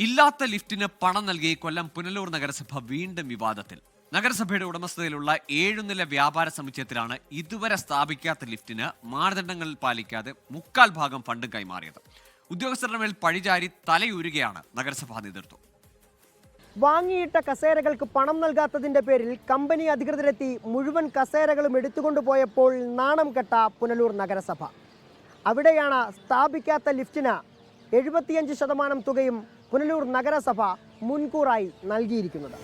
ഇല്ലാത്ത ലിഫ്റ്റിന് പണം നൽകി കൊല്ലം പുനലൂർ നഗരസഭ വീണ്ടും വിവാദത്തിൽ. നഗരസഭയുടെ ഉടമസ്ഥതയിലുള്ള 7 നില വ്യാപാര സമുച്ചയത്തിലാണ് ഇതുവരെ സ്ഥാപിക്കാത്ത ലിഫ്റ്റിന് മാനദണ്ഡങ്ങൾ പാലിക്കാതെ 1/4 ഭാഗം ഫണ്ട് കൈമാറിയത്. ഉദ്യോഗസ്ഥരുടെ മേൽ പഴിചാരി തലയൂരുകയാണ് നഗരസഭാ നേതൃത്വം. വാങ്ങിയിട്ട കസേരകൾക്ക് പണം നൽകാത്തതിന്റെ പേരിൽ കമ്പനി അധികൃതരെത്തി മുഴുവൻ കസേരകളും എടുത്തുകൊണ്ടുപോയപ്പോൾ നാണം കെട്ട പുനലൂർ നഗരസഭ. അവിടെയാണ് സ്ഥാപിക്കാത്ത ലിഫ്റ്റിന് 75% തുകയും പുനലൂർ നഗരസഭ മുൻകൂറായി നൽകിയിരിക്കുന്നത്.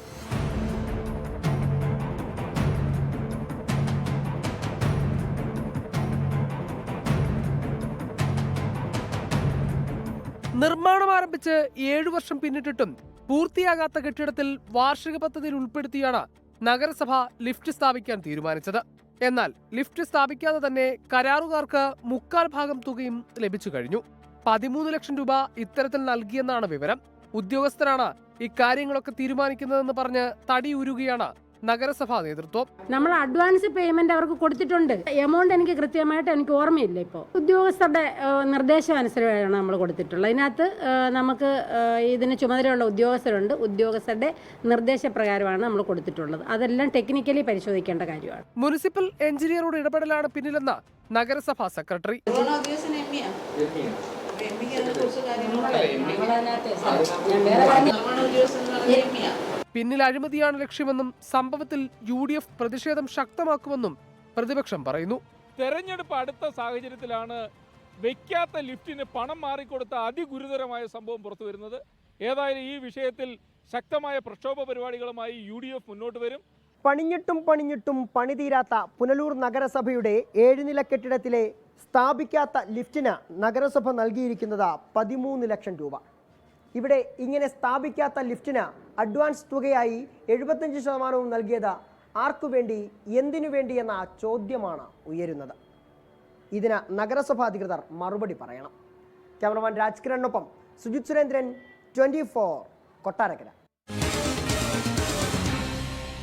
നിർമ്മാണം ആരംഭിച്ച് 7 വർഷം പിന്നിട്ടിട്ടും പൂർത്തിയാകാത്ത കെട്ടിടത്തിൽ വാർഷിക പദ്ധതിയിൽ ഉൾപ്പെടുത്തിയാണ് നഗരസഭ ലിഫ്റ്റ് സ്ഥാപിക്കാൻ തീരുമാനിച്ചത്. എന്നാൽ ലിഫ്റ്റ് സ്ഥാപിക്കാതെ തന്നെ കരാറുകാർക്ക് 1/4 ഭാഗം തുകയും ലഭിച്ചു കഴിഞ്ഞു. 13 ലക്ഷം രൂപ ഇത്തരത്തിൽ നൽകിയെന്നാണ് വിവരം. ഉദ്യോഗസ്ഥരാണ് ഇക്കാര്യങ്ങളൊക്കെ തീരുമാനിക്കുന്നതെന്ന് പറഞ്ഞ് തടിയൂരുകയാണ് നഗരസഭാ നേതൃത്വം. നമ്മൾ അഡ്വാൻസ് പേയ്മെന്റ് അവർക്ക് കൊടുത്തിട്ടുണ്ട്. എമൗണ്ട് എനിക്ക് കൃത്യമായിട്ട് എനിക്ക് ഓർമ്മയില്ല. ഇപ്പോൾ ഉദ്യോഗസ്ഥരുടെ നിർദ്ദേശം അനുസരിച്ചാണ് നമ്മൾ കൊടുത്തിട്ടുള്ളത്. അതിനകത്ത് നമുക്ക് ഇതിന് ചുമതലയുള്ള ഉദ്യോഗസ്ഥരുണ്ട്. ഉദ്യോഗസ്ഥരുടെ നിർദ്ദേശപ്രകാരമാണ് നമ്മൾ കൊടുത്തിട്ടുള്ളത്. അതെല്ലാം ടെക്നിക്കലി പരിശോധിക്കേണ്ട കാര്യമാണ്. മുനിസിപ്പൽ എഞ്ചിനീയറുടെ ഇടപെടലാണ് പിന്നിലെന്ന് നഗരസഭാ സെക്രട്ടറി. പിന്നിൽ അഴിമതിയാണ് ലക്ഷ്യമെന്നും സംഭവത്തിൽ UDF പ്രതിഷേധം ശക്തമാക്കുമെന്നും പ്രതിപക്ഷം പറയുന്നു. തെരഞ്ഞെടുപ്പ് അടുത്ത സാഹചര്യത്തിലാണ് വയ്ക്കാത്ത ലിഫ്റ്റിന് പണം മാറിക്കൊടുത്ത അതിഗുരുതരമായ സംഭവം പുറത്തു വരുന്നത്. ഏതായാലും ഈ വിഷയത്തിൽ ശക്തമായ പ്രക്ഷോഭ പരിപാടികളുമായി UDF മുന്നോട്ട് വരും. പണിഞ്ഞിട്ടും പണിതീരാത്ത പുനലൂർ നഗരസഭയുടെ 7 നില കെട്ടിടത്തിലെ സ്ഥാപിക്കാത്ത ലിഫ്റ്റിന് നഗരസഭ നൽകിയിരിക്കുന്നത് 13 ലക്ഷം രൂപ. ഇവിടെ ഇങ്ങനെ സ്ഥാപിക്കാത്ത ലിഫ്റ്റിന് അഡ്വാൻസ് തുകയായി 75% നൽകിയത് ആർക്കു വേണ്ടി, എന്തിനു വേണ്ടി എന്ന ചോദ്യമാണ് ഉയരുന്നത്. ഇതിന് നഗരസഭാ അധികൃതർ മറുപടി പറയണം. ക്യാമറമാൻ രാജ്കിരണിനൊപ്പം സുജിത് സുരേന്ദ്രൻ, 24 കൊട്ടാരക്കര.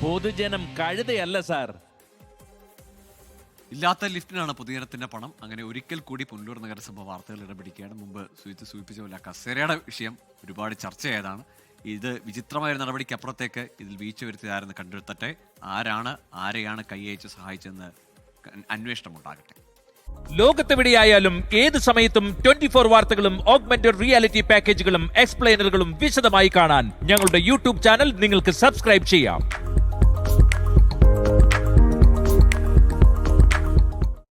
പൊതുജനം കഴുതയല്ല സാർ. ഇല്ലാത്ത ലിഫ്റ്റിനാണ് പൊതുജനത്തിന്റെ പണം. അങ്ങനെ ഒരിക്കൽ കൂടി പുനലൂർ നഗരസഭ വാർത്തകൾ ഇടപെടിക്കുകയാണ്. മുമ്പ് സൂചിപ്പിച്ച പോലെ കസേരയുടെ വിഷയം ഒരുപാട് ചർച്ചയായതാണ്. ഇത് വിചിത്രമായ ഒരു നടപടിക്കപ്പുറത്തേക്ക് ഇതിൽ വീഴ്ച വരുത്തിയതാരെന്ന് കണ്ടെത്തട്ടെ. ആരെയാണ് കൈയച്ച് സഹായിച്ചെന്ന് അന്വേഷണം ഉണ്ടാകട്ടെ. ലോകത്തെവിടെയായാലും ഏത് സമയത്തും 24 വാർത്തകളും ഓഗ്മെന്റഡ് റിയാലിറ്റി പാക്കേജുകളും എക്സ്പ്ലെയിനറുകളും വിശദമായി കാണാൻ ഞങ്ങളുടെ YouTube ചാനൽ നിങ്ങൾക്ക് സബ്സ്ക്രൈബ് ചെയ്യാം.